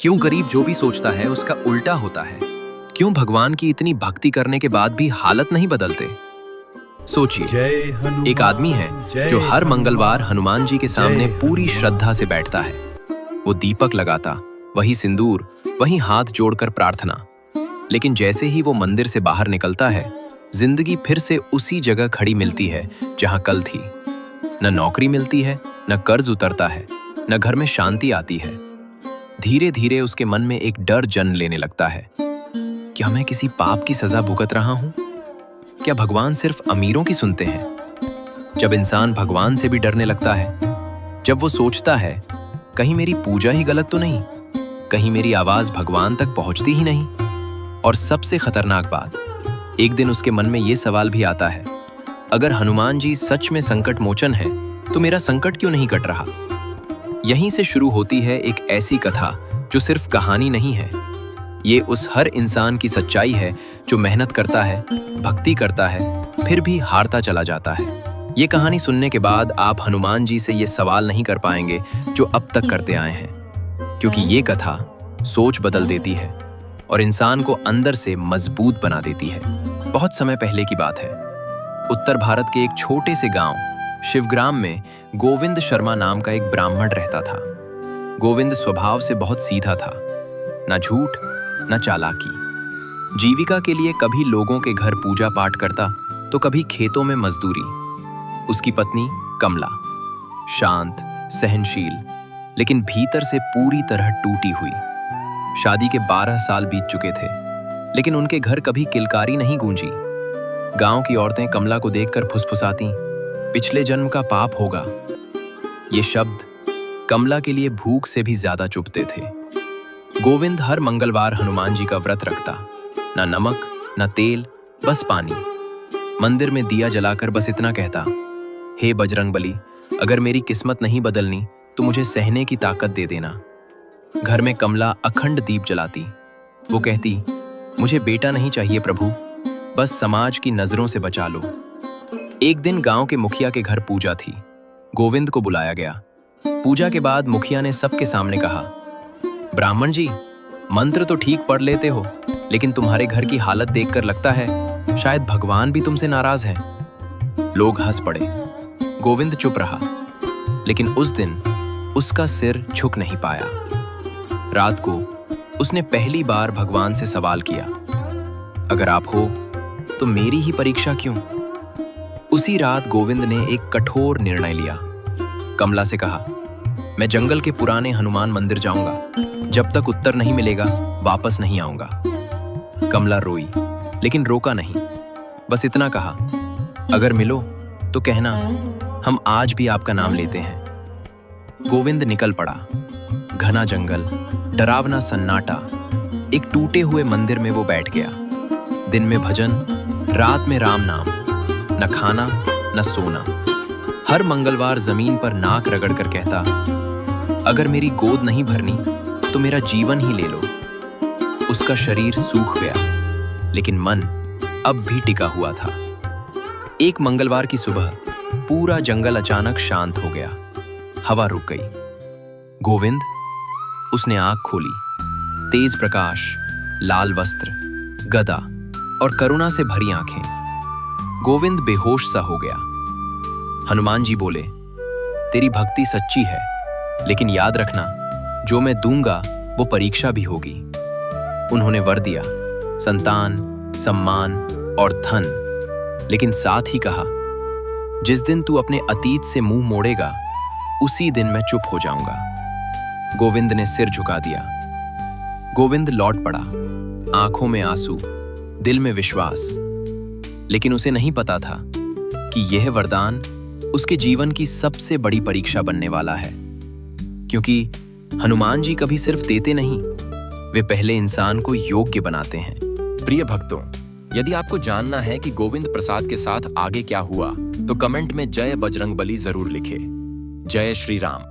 क्यों गरीब जो भी सोचता है उसका उल्टा होता है? क्यों भगवान की इतनी भक्ति करने के बाद भी हालत नहीं बदलते? सोचिए, एक आदमी है जो हर मंगलवार हनुमान जी के सामने पूरी श्रद्धा से बैठता है। वो दीपक लगाता, वही सिंदूर, वही हाथ जोड़कर प्रार्थना। लेकिन जैसे ही वो मंदिर से बाहर निकलता है, जिंदगी फिर से उसी जगह खड़ी मिलती है जहां कल थी। न नौकरी मिलती है, न कर्ज उतरता है, न घर में शांति आती है। धीरे धीरे उसके मन में एक डर जन्म लेने लगता है। क्या मैं किसी पाप की सजा भुगत रहा हूं? क्या भगवान सिर्फ अमीरों की सुनते हैं? जब इंसान भगवान से भी डरने लगता है, जब वो सोचता है कहीं मेरी पूजा ही गलत तो नहीं, कहीं मेरी आवाज भगवान तक पहुंचती ही नहीं। और सबसे खतरनाक बात, एक दिन उसके मन में ये सवाल भी आता है, अगर हनुमान जी सच में संकट मोचन है तो मेरा संकट क्यों नहीं कट रहा? यहीं से शुरू होती है एक ऐसी कथा जो सिर्फ कहानी नहीं है। ये उस हर इंसान की सच्चाई है जो मेहनत करता है, भक्ति करता है, फिर भी हारता चला जाता है। ये कहानी सुनने के बाद आप हनुमान जी से ये सवाल नहीं कर पाएंगे जो अब तक करते आए हैं, क्योंकि ये कथा सोच बदल देती है और इंसान को अंदर से मजबूत बना देती है। बहुत समय पहले की बात है। उत्तर भारत के एक छोटे से गांव शिवग्राम में गोविंद शर्मा नाम का एक ब्राह्मण रहता था। गोविंद स्वभाव से बहुत सीधा था, ना झूठ ना चालाकी। जीविका के लिए कभी लोगों के घर पूजा पाठ करता तो कभी खेतों में मजदूरी। उसकी पत्नी कमला शांत, सहनशील, लेकिन भीतर से पूरी तरह टूटी हुई। शादी के 12 साल बीत चुके थे, लेकिन उनके घर कभी किलकारी नहीं गूंजी। गांव की औरतें कमला को देखकर फुसफुसाती, पिछले जन्म का पाप होगा। ये शब्द कमला के लिए भूख से भी ज्यादा चुभते थे। गोविंद हर मंगलवार हनुमान जी का व्रत रखता, ना नमक ना तेल, बस पानी। मंदिर में दिया जलाकर बस इतना कहता, हे बजरंगबली, अगर मेरी किस्मत नहीं बदलनी तो मुझे सहने की ताकत दे देना। घर में कमला अखंड दीप जलाती। वो कहती, मुझे बेटा नहीं चाहिए प्रभु, बस समाज की नजरों से बचा लो। एक दिन गांव के मुखिया के घर पूजा थी। गोविंद को बुलाया गया। पूजा के बाद मुखिया ने सबके सामने कहा, ब्राह्मण जी, मंत्र तो ठीक पढ़ लेते हो, लेकिन तुम्हारे घर की हालत देखकर लगता है शायद भगवान भी तुमसे नाराज हैं। लोग हंस पड़े। गोविंद चुप रहा, लेकिन उस दिन उसका सिर झुक नहीं पाया। रात को उसने पहली बार भगवान से सवाल किया, अगर आप हो तो मेरी ही परीक्षा क्यों? उसी रात गोविंद ने एक कठोर निर्णय लिया। कमला से कहा, मैं जंगल के पुराने हनुमान मंदिर जाऊंगा, जब तक उत्तर नहीं मिलेगा वापस नहीं आऊंगा। कमला रोई, लेकिन रोका नहीं। बस इतना कहा, अगर मिलो तो कहना हम आज भी आपका नाम लेते हैं। गोविंद निकल पड़ा। घना जंगल, डरावना सन्नाटा। एक टूटे हुए मंदिर में वो बैठ गया। दिन में भजन, रात में राम नाम, न खाना न सोना। हर मंगलवार जमीन पर नाक रगड़ कर कहता, अगर मेरी गोद नहीं भरनी तो मेरा जीवन ही ले लो। उसका शरीर सूख गया, लेकिन मन अब भी टिका हुआ था। एक मंगलवार की सुबह पूरा जंगल अचानक शांत हो गया। हवा रुक गई। गोविंद, उसने आंख खोली। तेज प्रकाश, लाल वस्त्र, गदा और करुणा से भरी आंखें। गोविंद बेहोश सा हो गया। हनुमान जी बोले, तेरी भक्ति सच्ची है, लेकिन याद रखना, जो मैं दूंगा वो परीक्षा भी होगी। उन्होंने वर दिया, संतान, सम्मान और धन, लेकिन साथ ही कहा, जिस दिन तू अपने अतीत से मुंह मोड़ेगा उसी दिन मैं चुप हो जाऊंगा। गोविंद ने सिर झुका दिया। गोविंद लौट पड़ा, आंखों में आंसू, दिल में विश्वास। लेकिन उसे नहीं पता था कि यह वरदान उसके जीवन की सबसे बड़ी परीक्षा बनने वाला है, क्योंकि हनुमान जी कभी सिर्फ देते नहीं, वे पहले इंसान को योग्य बनाते हैं। प्रिय भक्तों, यदि आपको जानना है कि गोविंद प्रसाद के साथ आगे क्या हुआ, तो कमेंट में जय बजरंगबली जरूर लिखें। जय श्री राम।